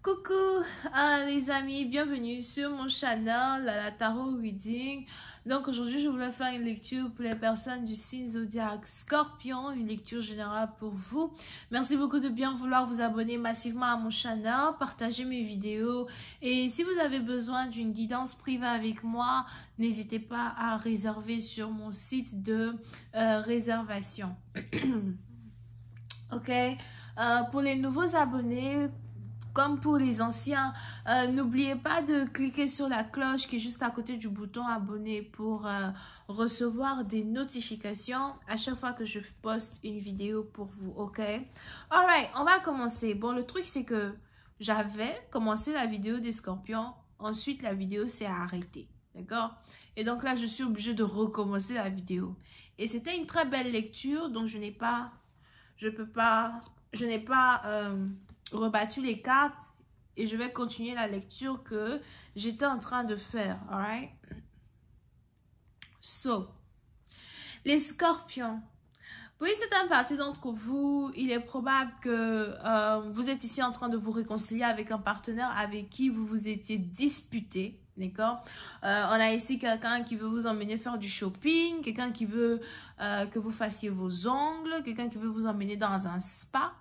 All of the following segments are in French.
Coucou les amis, bienvenue sur mon channel la Tarot Reading. Donc aujourd'hui je voulais faire une lecture pour les personnes du signe zodiaque Scorpion, une lecture générale pour vous. Merci beaucoup de bien vouloir vous abonner massivement à mon channel, partager mes vidéos et si vous avez besoin d'une guidance privée avec moi, n'hésitez pas à réserver sur mon site de réservation. Ok, pour les nouveaux abonnés, comme pour les anciens, n'oubliez pas de cliquer sur la cloche qui est juste à côté du bouton abonner pour recevoir des notifications à chaque fois que je poste une vidéo pour vous, ok? Alright, on va commencer. Bon, le truc c'est que j'avais commencé la vidéo des scorpions, ensuite la vidéo s'est arrêtée, d'accord? Et donc là, je suis obligée de recommencer la vidéo. Et c'était une très belle lecture, donc je n'ai pas rebattu les cartes et je vais continuer la lecture que j'étais en train de faire, alright? So, les scorpions. Oui, c'est un parti d'entre vous, il est probable que vous êtes ici en train de vous réconcilier avec un partenaire avec qui vous vous étiez disputé, d'accord? On a ici quelqu'un qui veut vous emmener faire du shopping, quelqu'un qui veut que vous fassiez vos ongles, quelqu'un qui veut vous emmener dans un spa,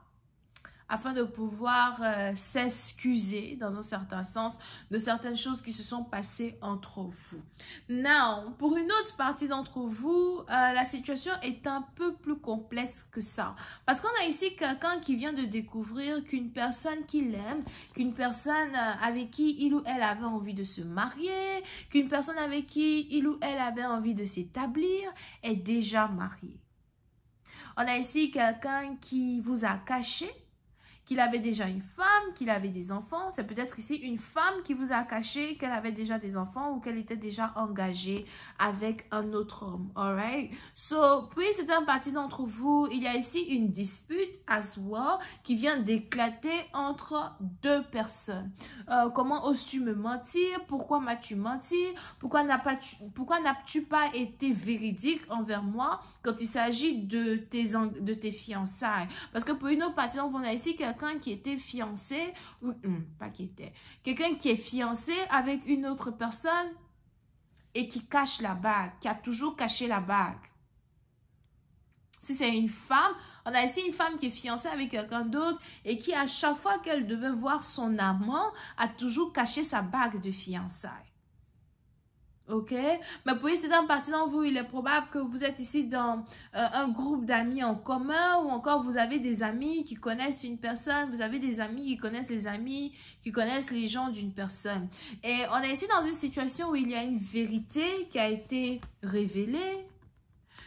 afin de pouvoir s'excuser, dans un certain sens, de certaines choses qui se sont passées entre vous. Now, pour une autre partie d'entre vous, la situation est un peu plus complexe que ça. Parce qu'on a ici quelqu'un qui vient de découvrir qu'une personne qu'il aime, qu'une personne avec qui il ou elle avait envie de se marier, qu'une personne avec qui il ou elle avait envie de s'établir, est déjà mariée. On a ici quelqu'un qui vous a caché qu'il avait déjà une femme, qu'il avait des enfants. C'est peut-être ici une femme qui vous a caché qu'elle avait déjà des enfants ou qu'elle était déjà engagée avec un autre homme. Alright? So, puis c'est un parti d'entre vous. Il y a ici une dispute as well qui vient d'éclater entre deux personnes. Comment tes me mentir? Pourquoi m'as-tu menti? Pourquoi n'as-tu pas été véridique envers moi quand il s'agit de tes fiançailles? Parce que pour une autre partie, on a ici quelqu'un qui était fiancé, ou pas qui était, quelqu'un qui est fiancé avec une autre personne et qui cache la bague, qui a toujours caché la bague. Si c'est une femme, on a ici une femme qui est fiancée avec quelqu'un d'autre et qui, à chaque fois qu'elle devait voir son amant, a toujours caché sa bague de fiançailles. Ok, mais pour c'est un parti d'entre vous, il est probable que vous êtes ici dans un groupe d'amis en commun ou encore vous avez des amis qui connaissent une personne, vous avez des amis qui connaissent les amis, qui connaissent les gens d'une personne. Et on est ici dans une situation où il y a une vérité qui a été révélée,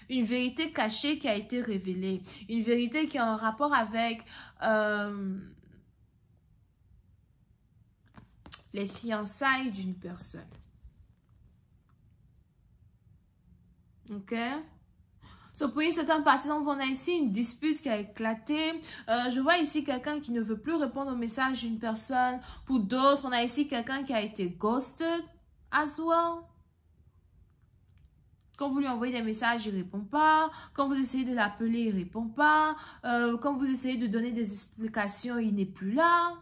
une vérité cachée qui a été révélée, une vérité qui a un rapport avec les fiançailles d'une personne. Ok. So, pour certains parties, on a ici une dispute qui a éclaté. Je vois ici quelqu'un qui ne veut plus répondre au message d'une personne. Pour d'autres, on a ici quelqu'un qui a été ghosted as well. Quand vous lui envoyez des messages, il ne répond pas. Quand vous essayez de l'appeler, il ne répond pas. Quand vous essayez de donner des explications, il n'est plus là.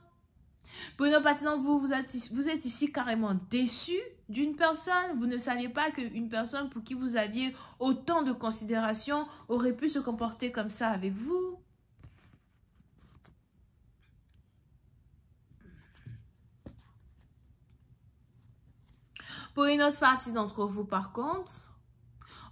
Pour une autre partie d'entre vous, vous êtes ici carrément déçu d'une personne. Vous ne saviez pas qu'une personne pour qui vous aviez autant de considération aurait pu se comporter comme ça avec vous. Pour une autre partie d'entre vous, par contre,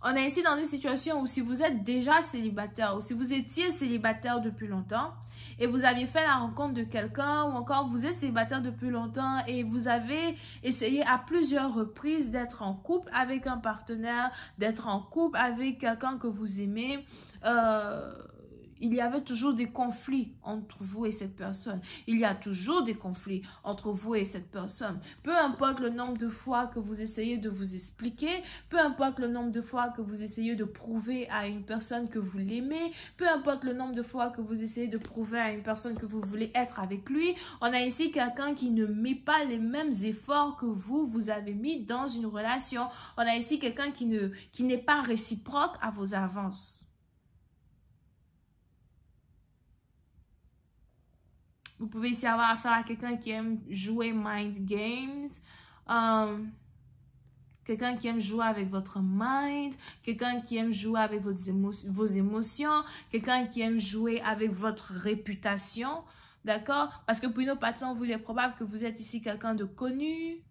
on est ici dans une situation où si vous êtes déjà célibataire ou si vous étiez célibataire depuis longtemps et vous aviez fait la rencontre de quelqu'un ou encore vous êtes célibataire depuis longtemps et vous avez essayé à plusieurs reprises d'être en couple avec un partenaire, d'être en couple avec quelqu'un que vous aimez, il y avait toujours des conflits entre vous et cette personne. Il y a toujours des conflits entre vous et cette personne. Peu importe le nombre de fois que vous essayez de vous expliquer, peu importe le nombre de fois que vous essayez de prouver à une personne que vous l'aimez, peu importe le nombre de fois que vous essayez de prouver à une personne que vous voulez être avec lui, on a ici quelqu'un qui ne met pas les mêmes efforts que vous avez mis dans une relation. On a ici quelqu'un qui n'est pas réciproque à vos avances. Vous pouvez ici avoir affaire à quelqu'un qui aime jouer mind games. Quelqu'un qui aime jouer avec votre mind. Quelqu'un qui aime jouer avec vos émotions. Quelqu'un qui aime jouer avec votre réputation. D'accord? Parce que pour une autre partie, il est probable que vous êtes ici quelqu'un de connu.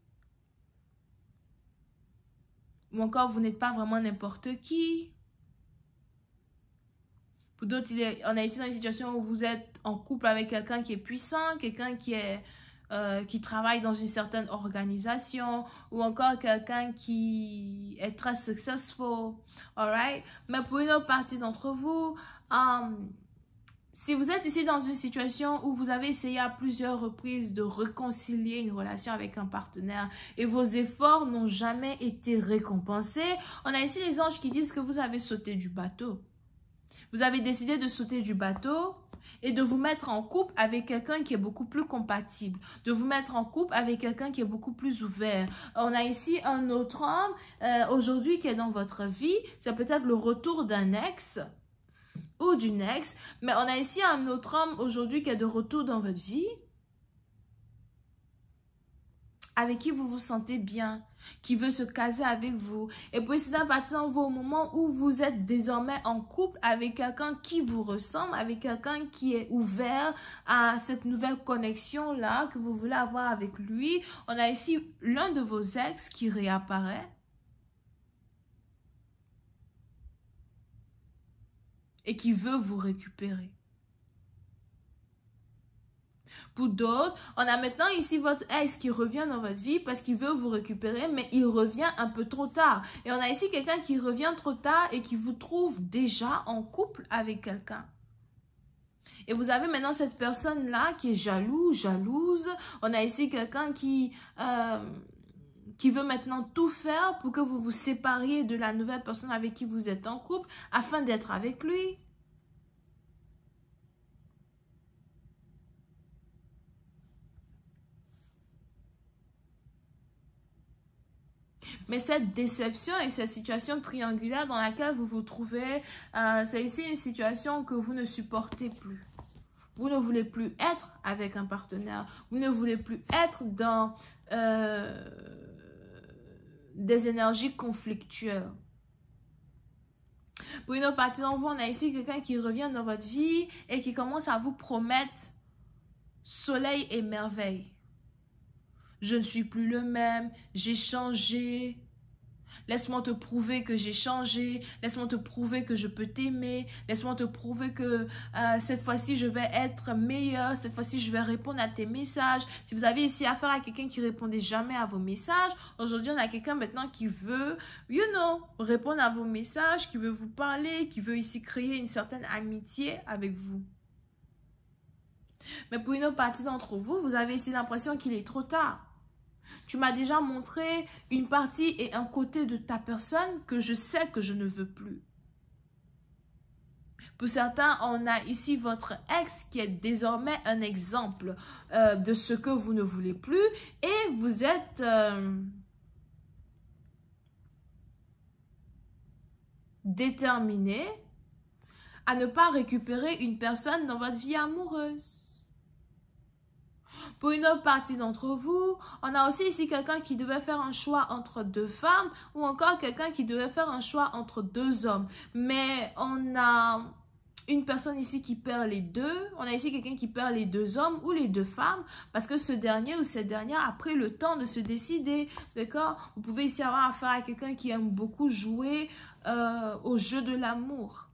Ou encore, vous n'êtes pas vraiment n'importe qui. Pour d'autres, on est ici dans une situation où vous êtes en couple avec quelqu'un qui est puissant, quelqu'un qui travaille dans une certaine organisation, ou encore quelqu'un qui est très successful. Alright? Mais pour une autre partie d'entre vous, si vous êtes ici dans une situation où vous avez essayé à plusieurs reprises de réconcilier une relation avec un partenaire et vos efforts n'ont jamais été récompensés, on a ici les anges qui disent que vous avez sauté du bateau. Vous avez décidé de sauter du bateau et de vous mettre en couple avec quelqu'un qui est beaucoup plus compatible, de vous mettre en couple avec quelqu'un qui est beaucoup plus ouvert. On a ici un autre homme aujourd'hui qui est dans votre vie, c'est peut-être le retour d'un ex ou d'une ex, mais on a ici un autre homme aujourd'hui qui est de retour dans votre vie, avec qui vous vous sentez bien, qui veut se caser avec vous. Et puis c'est à partir de au moment où vous êtes désormais en couple avec quelqu'un qui vous ressemble, avec quelqu'un qui est ouvert à cette nouvelle connexion-là que vous voulez avoir avec lui. On a ici l'un de vos ex qui réapparaît. Et qui veut vous récupérer. Pour d'autres, on a maintenant ici votre ex qui revient dans votre vie parce qu'il veut vous récupérer, mais il revient un peu trop tard. Et on a ici quelqu'un qui revient trop tard et qui vous trouve déjà en couple avec quelqu'un. Et vous avez maintenant cette personne-là qui est jaloux, jalouse. On a ici quelqu'un qui veut maintenant tout faire pour que vous vous sépariez de la nouvelle personne avec qui vous êtes en couple afin d'être avec lui. Mais cette déception et cette situation triangulaire dans laquelle vous vous trouvez, c'est ici une situation que vous ne supportez plus. Vous ne voulez plus être avec un partenaire. Vous ne voulez plus être dans des énergies conflictuelles. Pour une autre partie d'entre vous, on a ici quelqu'un qui revient dans votre vie et qui commence à vous promettre soleil et merveille. Je ne suis plus le même, j'ai changé. Laisse-moi te prouver que j'ai changé. Laisse-moi te prouver que je peux t'aimer. Laisse-moi te prouver que cette fois-ci, je vais être meilleure. Cette fois-ci, je vais répondre à tes messages. Si vous avez ici affaire à quelqu'un qui ne répondait jamais à vos messages, aujourd'hui, on a quelqu'un maintenant qui veut, répondre à vos messages, qui veut vous parler, qui veut ici créer une certaine amitié avec vous. Mais pour une autre partie d'entre vous, vous avez ici l'impression qu'il est trop tard. Tu m'as déjà montré une partie et un côté de ta personne que je sais que je ne veux plus. Pour certains, on a ici votre ex qui est désormais un exemple de ce que vous ne voulez plus et vous êtes déterminé à ne pas récupérer une personne dans votre vie amoureuse. Pour une autre partie d'entre vous, on a aussi ici quelqu'un qui devait faire un choix entre deux femmes ou encore quelqu'un qui devait faire un choix entre deux hommes. Mais on a une personne ici qui perd les deux. On a ici quelqu'un qui perd les deux hommes ou les deux femmes parce que ce dernier ou cette dernière a pris le temps de se décider. D'accord? Vous pouvez ici avoir affaire à quelqu'un qui aime beaucoup jouer au jeu de l'amour.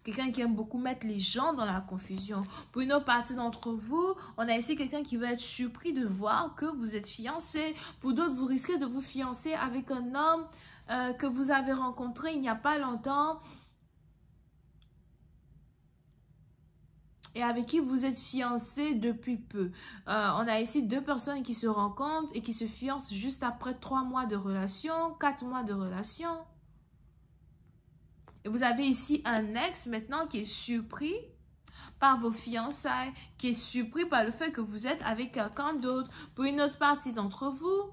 Quelqu'un qui aime beaucoup mettre les gens dans la confusion. Pour une autre partie d'entre vous, on a ici quelqu'un qui va être surpris de voir que vous êtes fiancé. Pour d'autres, vous risquez de vous fiancer avec un homme que vous avez rencontré il n'y a pas longtemps et avec qui vous êtes fiancé depuis peu. On a ici deux personnes qui se rencontrent et qui se fiancent juste après 3 mois de relation, 4 mois de relation. Et vous avez ici un ex maintenant qui est surpris par vos fiançailles, qui est surpris par le fait que vous êtes avec quelqu'un d'autre. Pour une autre partie d'entre vous,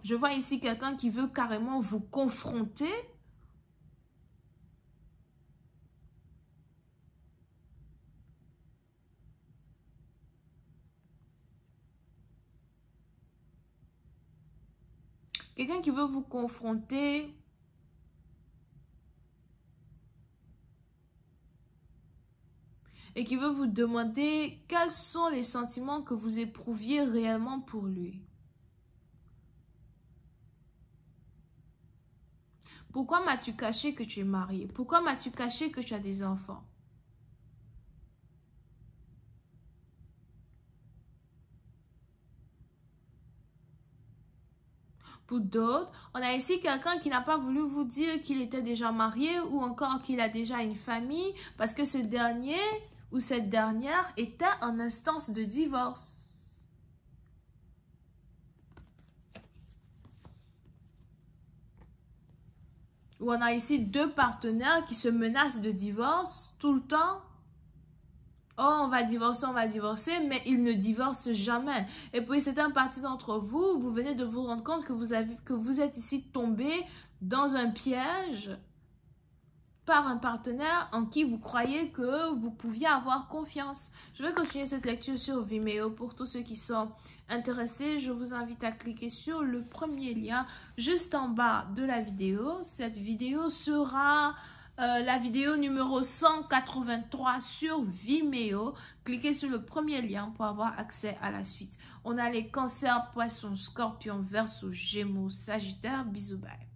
je vois ici quelqu'un qui veut carrément vous confronter. Quelqu'un qui veut vous confronter. Et qui veut vous demander quels sont les sentiments que vous éprouviez réellement pour lui. Pourquoi m'as-tu caché que tu es marié? Pourquoi m'as-tu caché que tu as des enfants? Pour d'autres, on a ici quelqu'un qui n'a pas voulu vous dire qu'il était déjà marié ou encore qu'il a déjà une famille parce que ce dernier ou cette dernière était en instance de divorce. Ou on a ici deux partenaires qui se menacent de divorce tout le temps. Oh, on va divorcer, mais ils ne divorcent jamais. Et puis, c'est un parti d'entre vous, vous venez de vous rendre compte que vous êtes ici tombé dans un piège par un partenaire en qui vous croyez que vous pouviez avoir confiance. Je vais continuer cette lecture sur Vimeo. Pour tous ceux qui sont intéressés, je vous invite à cliquer sur le premier lien juste en bas de la vidéo. Cette vidéo sera la vidéo numéro 183 sur Vimeo. Cliquez sur le premier lien pour avoir accès à la suite. On a les cancers, poissons, scorpions, verseaux, gémeaux, sagittaires. Bisous, bye.